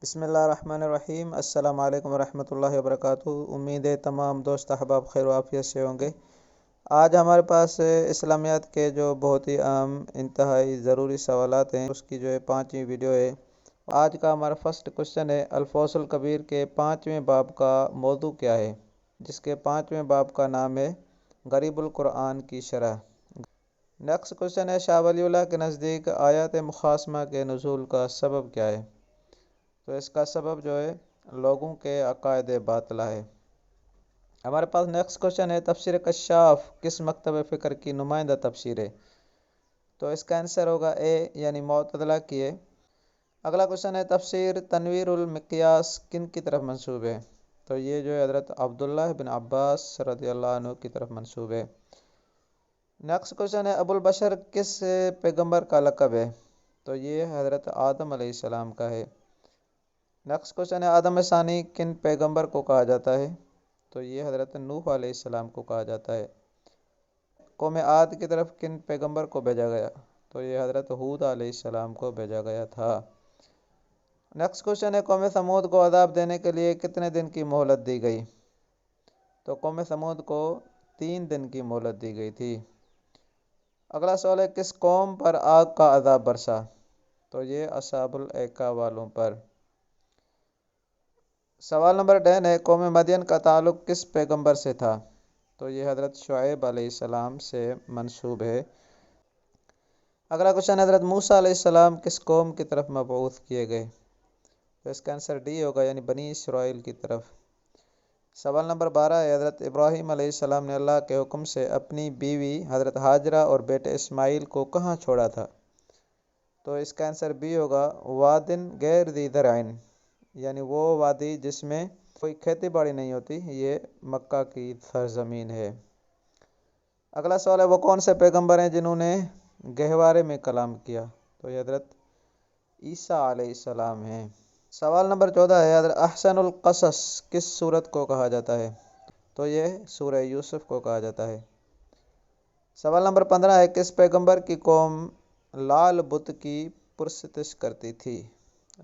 بسم اللہ الرحمن الرحیم۔ السلام علیکم ورحمۃ اللہ وبرکاتہ۔ امید ہے تمام دوست احباب خیر و عافیت سے ہوں گے۔ آج ہمارے پاس اسلامیات کے جو بہت ہی اہم انتہائی ضروری سوالات ہیں، اس کی جو ہے 5ویں ویڈیو ہے۔ آج کا ہمارا فرسٹ کوشچن ہے، الفوز الکبیر کے 5ویں باب کا موضوع کیا ہے؟ جس کے 5ویں باب کا نام ہے غریب القرآن کی شرح۔ نیکسٹ کوشچن ہے، شاہ ولی اللہ کے نزدیک آیات مخاصمہ کے نزول کا سبب کیا ہے؟ تو اس کا سبب جو ہے لوگوں کے عقائد باطلہ ہے۔ ہمارے پاس نیکسٹ کوشچن ہے، تفسیر کشاف کس مکتب فکر کی نمائندہ تفسیر ہے؟ تو اس کا آنسر ہوگا اے یعنی معتزلہ کی ہے۔ اگلا کوشچن ہے، تفسیر تنویر المقیاس کن کی طرف منسوب ہے؟ تو یہ جو ہے حضرت عبداللہ بن عباس رضی اللہ عنہ کی طرف منسوب ہے۔ نیکسٹ کوشچن ہے، ابو البشر کس پیغمبر کا لقب ہے؟ تو یہ حضرت آدم علیہ السلام کا ہے۔ نیکسٹ کوشچن ہے، آدم ثانی کن پیغمبر کو کہا جاتا ہے؟ تو یہ حضرت نوح علیہ السلام کو کہا جاتا ہے۔ قوم عاد کی طرف کن پیغمبر کو بھیجا گیا؟ تو یہ حضرت ہود علیہ السلام کو بھیجا گیا تھا۔ نیکسٹ کوشچن ہے، قوم ثمود کو عذاب دینے کے لیے کتنے دن کی مہلت دی گئی؟ تو قوم ثمود کو 3 دن کی مہلت دی گئی تھی۔ اگلا سوال ہے، کس قوم پر آگ کا عذاب برسا؟ تو یہ اصحاب الایکہ والوں پر۔ سوال نمبر 10 ہے، قوم مدین کا تعلق کس پیغمبر سے تھا؟ تو یہ حضرت شعیب علیہ السلام سے منسوب ہے۔ اگلا کوشچن، حضرت موسیٰ علیہ السلام کس قوم کی طرف مبعوث کیے گئے؟ تو اس کا آنسر ڈی ہوگا یعنی بنی اسرائیل کی طرف۔ سوال نمبر 12 ہے، حضرت ابراہیم علیہ السلام نے اللہ کے حکم سے اپنی بیوی حضرت ہاجرہ اور بیٹے اسماعیل کو کہاں چھوڑا تھا؟ تو اس کا آنسر بی ہوگا وادن غیر ذی زرعین، یعنی وہ وادی جس میں کوئی کھیتی باڑی نہیں ہوتی، یہ مکہ کی سرزمین ہے۔ اگلا سوال ہے، وہ کون سے پیغمبر ہیں جنہوں نے گہوارے میں کلام کیا؟ تو یہ حضرت عیسیٰ علیہ السلام ہیں۔ سوال نمبر 14 ہے، حضرت احسن القصص کس سورت کو کہا جاتا ہے؟ تو یہ سورہ یوسف کو کہا جاتا ہے۔ سوال نمبر 15 ہے، کس پیغمبر کی قوم لال بت کی پرستش کرتی تھی؟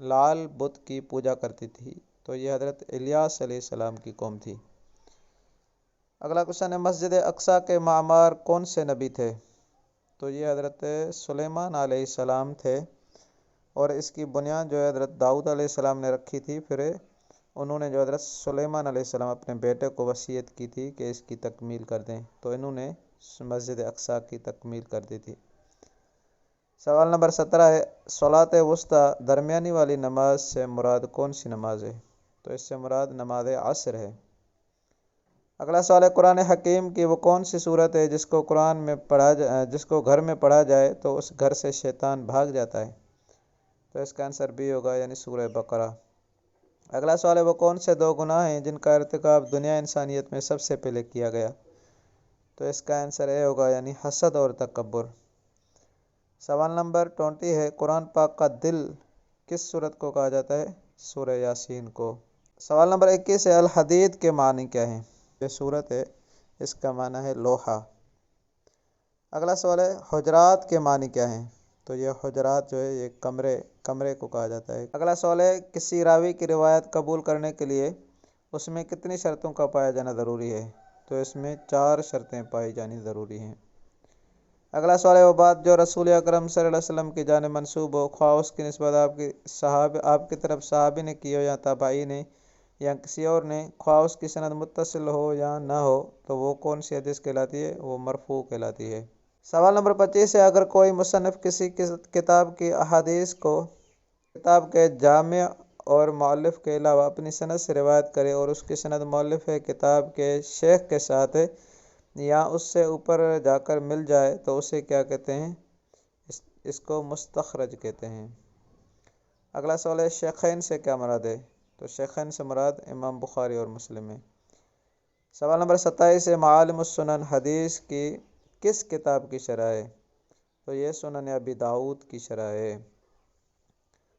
لال بت کی پوجا کرتی تھی، تو یہ حضرت الیاس علیہ السلام کی قوم تھی۔ اگلا کوشچن ہے، مسجد اقصیٰ کے معمار کون سے نبی تھے؟ تو یہ حضرت سلیمان علیہ السلام تھے، اور اس کی بنیاد جو ہے حضرت داؤد علیہ السلام نے رکھی تھی۔ پھر انہوں نے جو حضرت سلیمان علیہ السلام اپنے بیٹے کو وصیت کی تھی کہ اس کی تکمیل کر دیں، تو انہوں نے مسجد اقصیٰ کی تکمیل کر دی تھی۔ سوال نمبر 17 ہے، صلاۃ وسطیٰ درمیانی والی نماز سے مراد کون سی نماز ہے؟ تو اس سے مراد نماز عصر ہے۔ اگلا سوال ہے، قرآن حکیم کی وہ کون سی صورت ہے جس کو جس کو گھر میں پڑھا جائے تو اس گھر سے شیطان بھاگ جاتا ہے؟ تو اس کا آنسر بھی ہوگا یعنی سورہ بقرہ۔ اگلا سوال ہے، وہ کون سے 2 گناہ ہیں جن کا ارتکاب دنیا انسانیت میں سب سے پہلے کیا گیا؟ تو اس کا آنسر اے ہوگا یعنی حسد اور تکبر۔ سوال نمبر 20 ہے، قرآن پاک کا دل کس سورت کو کہا جاتا ہے؟ سورہ یاسین کو۔ سوال نمبر 21 ہے، الحدید کے معنی کیا ہیں؟ یہ سورت ہے، اس کا معنی ہے لوہا۔ اگلا سوال ہے، حجرات کے معنی کیا ہیں؟ تو یہ حجرات جو ہے یہ کمرے کو کہا جاتا ہے۔ اگلا سوال ہے، کسی راوی کی روایت قبول کرنے کے لیے اس میں کتنی شرطوں کا پایا جانا ضروری ہے؟ تو اس میں 4 شرطیں پائی جانی ضروری ہیں۔ اگلا سوال ہے، وہ بات جو رسول اکرم صلی اللہ علیہ وسلم کی جانب منسوب ہو، خواہ اس کی نسبت آپ کی طرف صحابی نے کی ہو یا تابعی نے یا کسی اور نے، خواہ اس کی سند متصل ہو یا نہ ہو، تو وہ کون سی حدیث کہلاتی ہے؟ وہ مرفوع کہلاتی ہے۔ سوال نمبر 25 ہے، اگر کوئی مصنف کسی کتاب کی احادیث کو کتاب کے جامع اور مؤلف کے علاوہ اپنی سند سے روایت کرے اور اس کی سند مؤلف کتاب کے شیخ کے ساتھ یا اس سے اوپر جا کر مل جائے تو اسے کیا کہتے ہیں؟ اس کو مستخرج کہتے ہیں۔ اگلا سوال ہے، شیخین سے کیا مراد ہے؟ تو شیخین سے مراد امام بخاری اور مسلم ہے۔ سوال نمبر 27 ہے، معالم السنن حدیث کی کس کتاب کی شرح ہے؟ تو یہ سنن ابی داؤد کی شرح ہے۔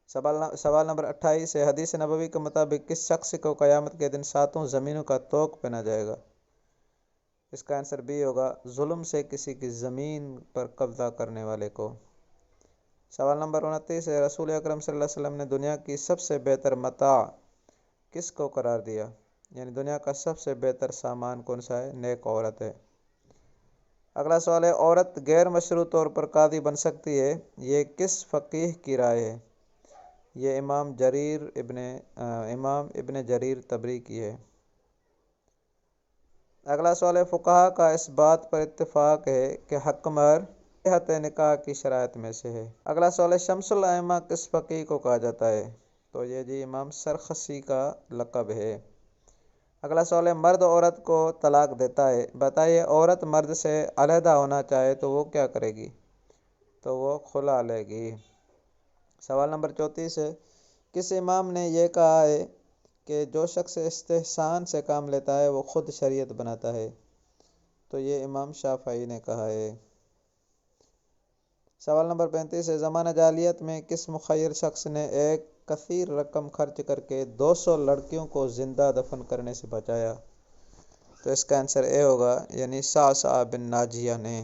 سوال نمبر 28 ہے، حدیث نبوی کے مطابق کس شخص کو قیامت کے دن 7 زمینوں کا طوق پہنا جائے گا؟ اس کا آنسر بھی ہوگا ظلم سے کسی کی زمین پر قبضہ کرنے والے کو۔ سوال نمبر 29 ہے، رسول اکرم صلی اللہ علیہ وسلم نے دنیا کی سب سے بہتر متاع کس کو قرار دیا؟ یعنی دنیا کا سب سے بہتر سامان کون سا ہے؟ نیک عورت ہے۔ اگلا سوال ہے، عورت غیر مشروع طور پر قاضی بن سکتی ہے، یہ کس فقیہ کی رائے ہے؟ یہ امام ابن جریر طبری کی ہے۔ اگلا سوال ہے، فقہا کا اس بات پر اتفاق ہے کہ حق مہر صحت نکاح کی شرائط میں سے ہے۔ اگلا سوال ہے، شمس الائمہ کس فقیہ کو کہا جاتا ہے؟ تو یہ جی امام سرخسی کا لقب ہے۔ اگلا سوال ہے، مرد عورت کو طلاق دیتا ہے، بتائیے عورت مرد سے علیحدہ ہونا چاہے تو وہ کیا کرے گی؟ تو وہ خلا لے گی۔ سوال نمبر 34 ہے، کس امام نے یہ کہا ہے کہ جو شخص استحسان سے کام لیتا ہے وہ خود شریعت بناتا ہے؟ تو یہ امام شافعی نے کہا ہے۔ سوال نمبر 35 ہے، زمانہ جاہلیت میں کس مخیر شخص نے ایک کثیر رقم خرچ کر کے 200 لڑکیوں کو زندہ دفن کرنے سے بچایا؟ تو اس کا آنسر اے ہوگا، یعنی صعصع بن ناجیہ نے۔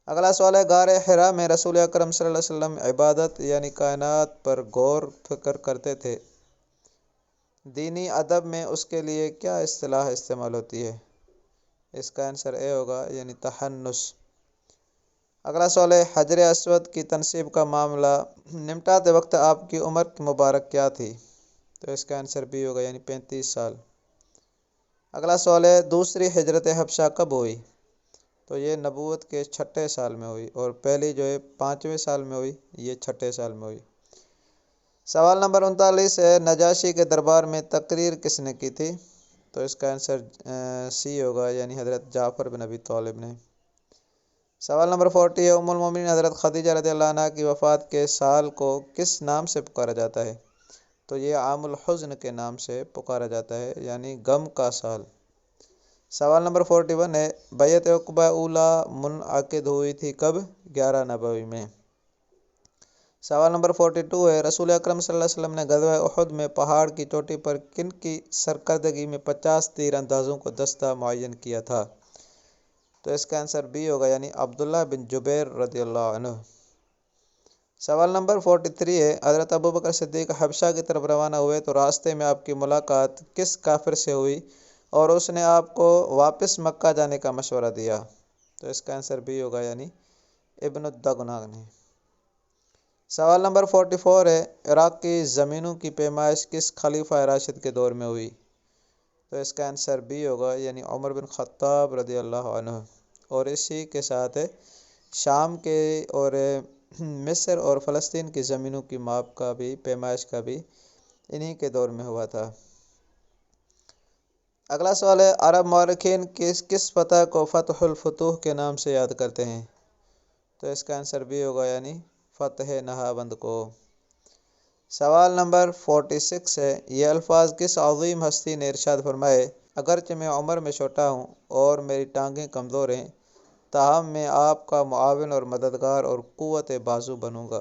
اگلا سوال ہے، غار حرا میں رسول اکرم صلی اللہ علیہ وسلم عبادت یعنی کائنات پر غور فکر کرتے تھے، دینی ادب میں اس کے لیے کیا اصطلاح استعمال ہوتی ہے؟ اس کا آنسر اے ہوگا، یعنی تحنس۔ اگلا سوال ہے، حجر اسود کی تنصیب کا معاملہ نمٹاتے وقت آپ کی عمر مبارک کیا تھی؟ تو اس کا آنسر بھی ہوگا، یعنی 35 سال۔ اگلا سوال ہے، دوسری ہجرت حبشہ کب ہوئی؟ تو یہ نبوت کے 6 سال میں ہوئی، اور پہلی جو ہے 5ویں سال میں ہوئی، یہ 6 سال میں ہوئی۔ سوال نمبر 39 ہے، نجاشی کے دربار میں تقریر کس نے کی تھی؟ تو اس کا آنسر سی ہوگا، یعنی حضرت جعفر بن ابی طالب نے۔ سوال نمبر 40 ہے، ام المومنین حضرت خدیجہ رضی اللہ عنہ کی وفات کے سال کو کس نام سے پکارا جاتا ہے؟ تو یہ عام الحزن کے نام سے پکارا جاتا ہے، یعنی غم کا سال۔ سوال نمبر 41 ہے، بیعت عقبہ اولیٰ منعقد ہوئی تھی کب؟ 11 نبوی میں۔ سوال نمبر 42 ہے، رسول اکرم صلی اللہ علیہ وسلم نے غزوہ احد میں پہاڑ کی چوٹی پر کن کی سرکردگی میں 50 تیر اندازوں کو دستہ معین کیا تھا؟ تو اس کا آنسر بی ہوگا، یعنی عبداللہ بن جبیر رضی اللہ عنہ۔ سوال نمبر 43 ہے، حضرت ابوبکر صدیق حبشہ کی طرف روانہ ہوئے تو راستے میں آپ کی ملاقات کس کافر سے ہوئی اور اس نے آپ کو واپس مکہ جانے کا مشورہ دیا؟ تو اس کا آنسر بھی ہوگا، یعنی ابن الدغنہ نے۔ سوال نمبر 44 ہے، عراق کی زمینوں کی پیمائش کس خلیفہ راشد کے دور میں ہوئی؟ تو اس کا آنسر بھی ہوگا، یعنی عمر بن خطاب رضی اللہ عنہ، اور اسی کے ساتھ شام کے اور مصر اور فلسطین کی زمینوں کی ماپ کا بھی پیمائش کا بھی انہی کے دور میں ہوا تھا۔ اگلا سوال ہے، عرب مورخین کس فتح کو فتح الفتوح کے نام سے یاد کرتے ہیں؟ تو اس کا آنسر بھی ہوگا، یعنی فتح نہاوند کو۔ سوال نمبر 46 ہے، یہ الفاظ کس عظیم ہستی نے ارشاد فرمائے، اگرچہ میں عمر میں چھوٹا ہوں اور میری ٹانگیں کمزور ہیں تاہم میں آپ کا معاون اور مددگار اور قوت بازو بنوں گا؟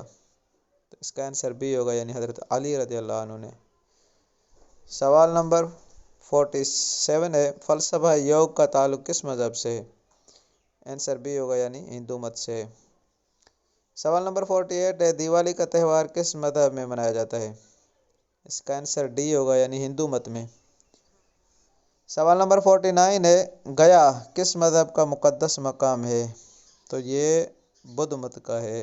تو اس کا آنسر بھی ہوگا، یعنی حضرت علی رضی اللہ عنہ نے۔ سوال نمبر 47 ہے، فلسفہ یوگ کا تعلق کس مذہب سے ہے؟ آنسر بھی ہوگا، یعنی ہندو مت سے۔ سوال نمبر 48 ہے، دیوالی کا تہوار کس مذہب میں منایا جاتا ہے؟ اس کا آنسر ڈی ہوگا، یعنی ہندو مت میں۔ سوال نمبر 49 ہے، گیا کس مذہب کا مقدس مقام ہے؟ تو یہ بدھ مت کا ہے۔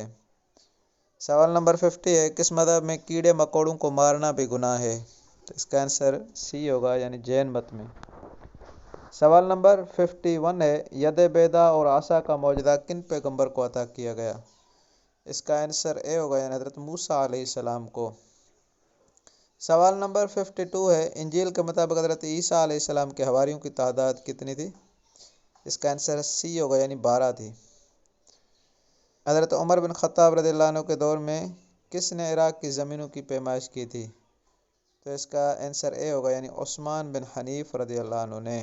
سوال نمبر 50 ہے، کس مذہب میں کیڑے مکوڑوں کو مارنا بھی گناہ ہے؟ تو اس کا آنسر سی ہوگا، یعنی جین مت میں۔ سوال نمبر 51 ہے، ید بیضا اور عصا کا معجزہ کن پیغمبر کو عطا کیا گیا؟ اس کا آنسر اے ہوگا، یعنی حضرت موسیٰ علیہ السلام کو۔ سوال نمبر 52 ہے، انجیل کے مطابق حضرت عیسیٰ علیہ السلام کے حواریوں کی تعداد کتنی تھی؟ اس کا آنسر سی ہوگا، یعنی 12 تھی۔ حضرت عمر بن خطاب رضی اللہ عنہ کے دور میں کس نے عراق کی زمینوں کی پیمائش کی تھی؟ تو اس کا آنسر اے ہوگا، یعنی عثمان بن حنیف رضی اللہ عنہ نے۔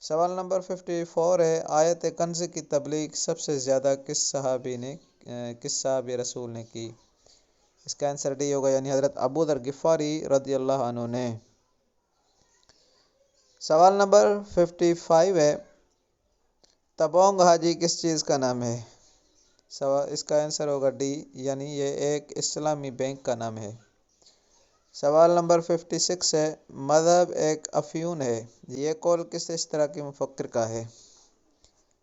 سوال نمبر 54 ہے، آیت کنز کی تبلیغ سب سے زیادہ کس صحابی رسول نے کی؟ اس کا آنسر ڈی ہوگا، یعنی حضرت ابو ذر غفاری رضی اللہ عنہ نے۔ سوال نمبر 55 ہے، تبونگ حاجی کس چیز کا نام ہے؟ اس کا آنسر ہوگا ڈی، یعنی یہ ایک اسلامی بینک کا نام ہے۔ سوال نمبر 56 ہے، مذہب ایک افیون ہے، یہ قول کس اس طرح کے مفکر کا ہے؟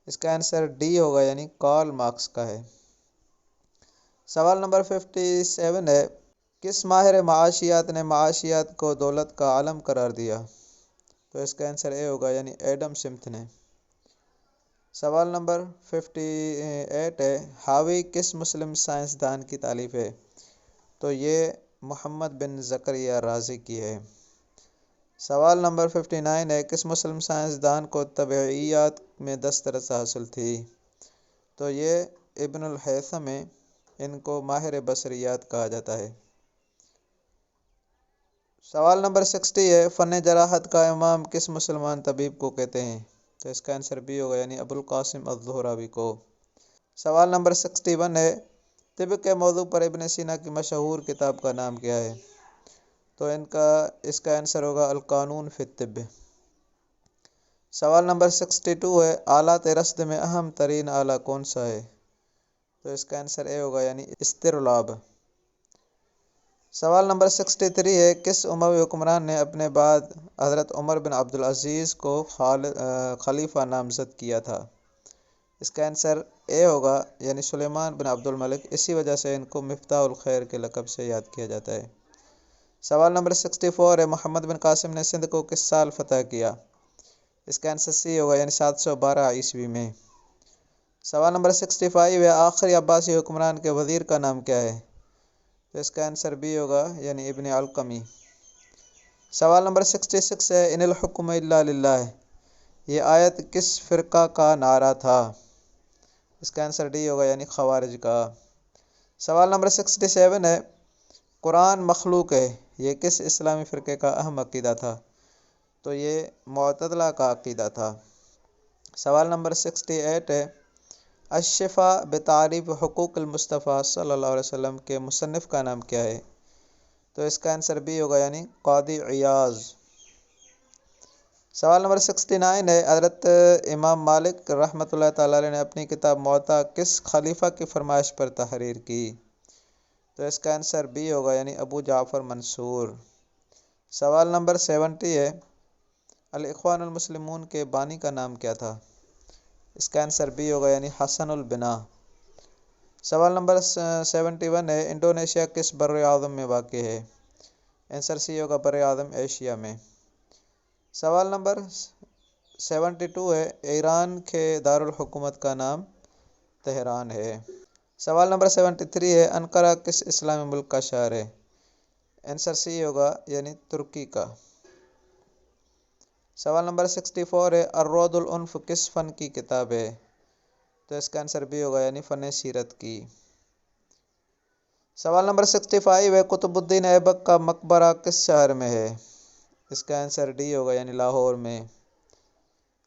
اس کا آنسر ڈی ہوگا، یعنی کارل مارکس کا ہے۔ سوال نمبر 57 ہے، کس ماہر معاشیات نے معاشیات کو دولت کا عالم قرار دیا؟ تو اس کا آنسر اے ہوگا، یعنی ایڈم سمتھ نے۔ سوال نمبر 58 ہے، حاوی کس مسلم سائنسدان کی تالیف ہے؟ تو یہ محمد بن زکریا رازی کی ہے۔ سوال نمبر 59 ہے، کس مسلم سائنسدان کو طبیعیات میں دسترس حاصل تھی؟ تو یہ ابن الہیثم ہے، ان کو ماہر بصریات کہا جاتا ہے۔ سوال نمبر 60 ہے، فن جراحت کا امام کس مسلمان طبیب کو کہتے ہیں؟ تو اس کا آنسر بی ہوگا، یعنی ابو القاسم الزہراوی کو۔ سوال نمبر 61 ہے، طب کے موضوع پر ابن سینا کی مشہور کتاب کا نام کیا ہے؟ تو اس کا آنسر ہوگا القانون فی الطب۔ سوال نمبر 62 ہے، آلات رصد میں اہم ترین آلہ کون سا ہے؟ تو اس کا آنسر اے ہوگا، یعنی استرلاب۔ سوال نمبر 63 ہے، کس اموی حکمران نے اپنے بعد حضرت عمر بن عبدالعزیز کو خلیفہ نامزد کیا تھا؟ اس کا آنسر اے ہوگا، یعنی سلیمان بن عبد الملک، اسی وجہ سے ان کو مفتاح الخیر کے لقب سے یاد کیا جاتا ہے۔ سوال نمبر 64 ہے، محمد بن قاسم نے سندھ کو کس سال فتح کیا؟ اس کا آنسر سی ہوگا، یعنی 712 عیسوی میں۔ سوال نمبر 65 ہے، آخری عباسی حکمران کے وزیر کا نام کیا ہے؟ تو اس کا آنسر بی ہوگا، یعنی ابن علقمی۔ سوال نمبر 66 ہے، ان الحکم الا للہ، یہ آیت کس فرقہ کا نعرہ تھا؟ اس کا آنسر ڈی ہوگا، یعنی خوارج کا۔ سوال نمبر 67 ہے، قرآن مخلوق ہے، یہ کس اسلامی فرقے کا اہم عقیدہ تھا؟ تو یہ معتزلہ کا عقیدہ تھا۔ سوال نمبر 68 ہے، الشفا بتعریف حقوق المصطفیٰ صلی اللہ علیہ وسلم کے مصنف کا نام کیا ہے؟ تو اس کا آنسر بی ہوگا، یعنی قاضی عیاض۔ سوال نمبر 69 ہے، حضرت امام مالک رحمۃ اللہ تعالیٰ علیہ نے اپنی کتاب موطا کس خلیفہ کی فرمائش پر تحریر کی؟ تو اس کا آنسر بی ہوگا، یعنی ابو جعفر منصور۔ سوال نمبر 70 ہے، الاخوان المسلمون کے بانی کا نام کیا تھا؟ اس کا آنسر بی ہوگا، یعنی حسن البنا۔ سوال نمبر 71 ہے، انڈونیشیا کس بر اعظم میں واقع ہے؟ آنسر سی ہوگا، بر اعظم ایشیا میں۔ سوال نمبر 72 ہے، ایران کے دارالحکومت کا نام تہران ہے۔ سوال نمبر 73 ہے، انقرہ کس اسلامی ملک کا شہر ہے؟ آنسر سی ہوگا، یعنی ترکی کا۔ سوال نمبر 64 ہے، الروض العنف کس فن کی کتاب ہے؟ تو اس کا آنسر بھی ہوگا، یعنی فن سیرت کی۔ سوال نمبر 65 ہے، قطب الدین ایبک کا مقبرہ کس شہر میں ہے؟ اس کا آنسر ڈی ہوگا، یعنی لاہور میں۔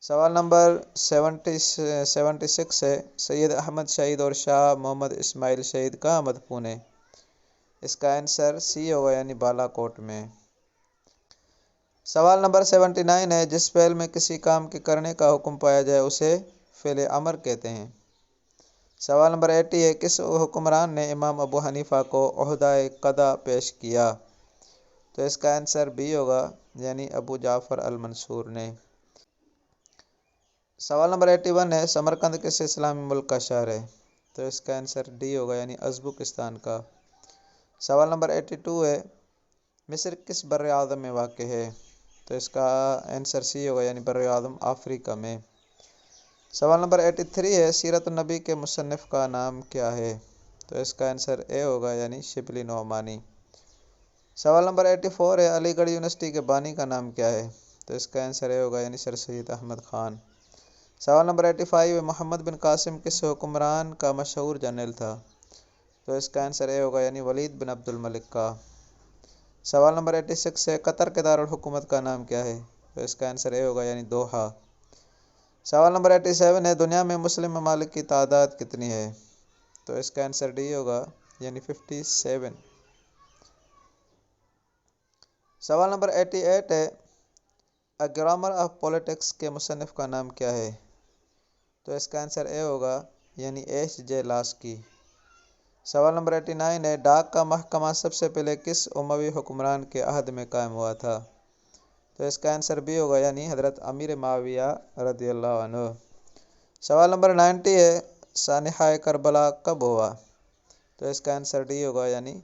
سوال نمبر 76 ہے، سید احمد شہید اور شاہ محمد اسماعیل شہید کہاں مدفون ہے؟ اس کا آنسر سی ہوگا، یعنی بالا کوٹ میں۔ سوال نمبر 79 ہے، جس فعل میں کسی کام کے کرنے کا حکم پایا جائے اسے فعل امر کہتے ہیں۔ سوال نمبر 80 ہے، کس حکمران نے امام ابو حنیفہ کو عہدہ قضا پیش کیا؟ تو اس کا آنسر بی ہوگا، یعنی ابو جعفر المنصور نے۔ سوال نمبر 81 ہے، سمرقند کس اسلامی ملک کا شہر ہے؟ تو اس کا آنسر ڈی ہوگا، یعنی ازبکستان کا۔ سوال نمبر 82 ہے، مصر کس بر اعظم میں واقع ہے؟ تو اس کا آنسر سی ہوگا، یعنی بر اعظم افریقہ میں۔ سوال نمبر 83 ہے، سیرت النبی کے مصنف کا نام کیا ہے؟ تو اس کا آنسر اے ہوگا، یعنی شبلی نعمانی۔ سوال نمبر 84 ہے، علی گڑھ یونیورسٹی کے بانی کا نام کیا ہے؟ تو اس کا آنسر اے ہوگا، یعنی سر سید احمد خان۔ سوال نمبر 85 ہے، محمد بن قاسم کس حکمران کا مشہور جنرل تھا؟ تو اس کا آنسر اے ہوگا، یعنی ولید بن عبد الملک کا۔ سوال نمبر 86 ہے، قطر کے دارالحکومت کا نام کیا ہے؟ تو اس کا آنسر اے ہوگا، یعنی دوحہ۔ سوال نمبر 87 ہے، دنیا میں مسلم ممالک کی تعداد کتنی ہے؟ تو اس کا آنسر ڈی ہوگا، یعنی 57۔ سوال نمبر 88 ہے، اے گرامر آف پولیٹکس کے مصنف کا نام کیا ہے؟ تو اس کا آنسر اے ہوگا، یعنی ایچ جے لاسکی۔ سوال نمبر 89 ہے، ڈاک کا محکمہ سب سے پہلے کس اموی حکمران کے عہد میں قائم ہوا تھا؟ تو اس کا آنسر بھی ہوگا یعنی حضرت امیر معاویہ رضی اللہ عنہ۔ سوال نمبر 90 ہے، سانحہ کربلا کب ہوا؟ تو اس کا آنسر ڈی ہوگا یعنی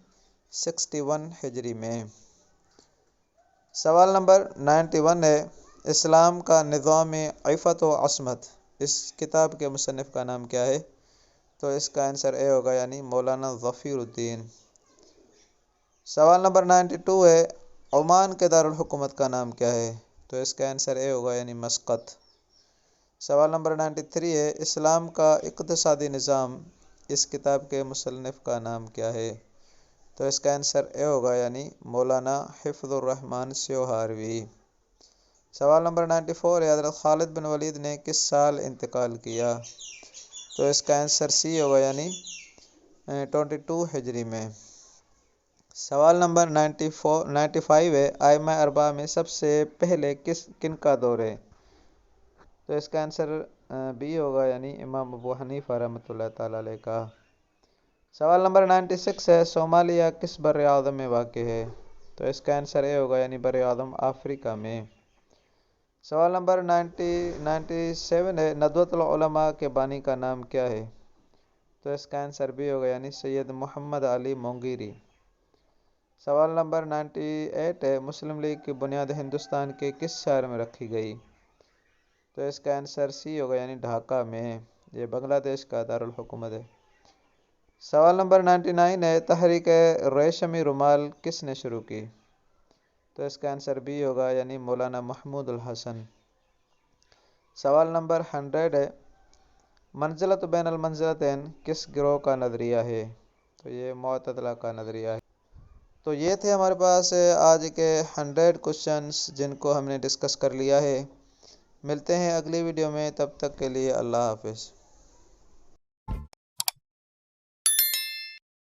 61 ہجری میں۔ سوال نمبر 91 ہے، اسلام کا نظام عفت و عصمت اس کتاب کے مصنف کا نام کیا ہے؟ تو اس کا آنسر اے ہوگا یعنی مولانا ظفیر الدین۔ سوال نمبر 92 ہے، عمان کے دارالحکومت کا نام کیا ہے؟ تو اس کا آنسر اے ہوگا یعنی مسقط۔ سوال نمبر 93 ہے، اسلام کا اقتصادی نظام اس کتاب کے مصنف کا نام کیا ہے؟ تو اس کا آنسر اے ہوگا یعنی مولانا حفظ الرحمن سیوہاروی۔ سوال نمبر 94 ہے، حضرت خالد بن ولید نے کس سال انتقال کیا؟ تو اس کا آنسر سی ہوگا یعنی 22 ہجری میں۔ سوال نمبر 95 ہے، ائمہ اربعہ میں سب سے پہلے کن کا دور ہے؟ تو اس کا آنسر بی ہوگا یعنی امام ابو حنیفہ رحمۃ اللہ تعالیٰ علیہ کا۔ سوال نمبر 96 ہے، صومالیہ کس بر اعظم میں واقع ہے؟ تو اس کا آنسر اے ہوگا یعنی بر اعظم افریقہ میں۔ سوال نمبر 97 ہے، ندوۃ العلماء کے بانی کا نام کیا ہے؟ تو اس کا آنسر بھی ہوگا یعنی سید محمد علی مونگیری۔ سوال نمبر 98 ہے، مسلم لیگ کی بنیاد ہندوستان کے کس شہر میں رکھی گئی؟ تو اس کا آنسر سی ہوگا یعنی ڈھاکہ میں، یہ بنگلہ دیش کا دارالحکومت ہے۔ سوال نمبر 99 ہے، تحریک ریشمی رومال کس نے شروع کی؟ تو اس کا آنسر بھی ہوگا یعنی مولانا محمود الحسن۔ سوال نمبر 100 ہے، منزلت بین المنزلتین کس گروہ کا نظریہ ہے؟ تو یہ معتزلہ کا نظریہ ہے۔ تو یہ تھے ہمارے پاس آج کے 100 کوشچنس جن کو ہم نے ڈسکس کر لیا ہے۔ ملتے ہیں اگلی ویڈیو میں، تب تک کے لیے اللہ حافظ۔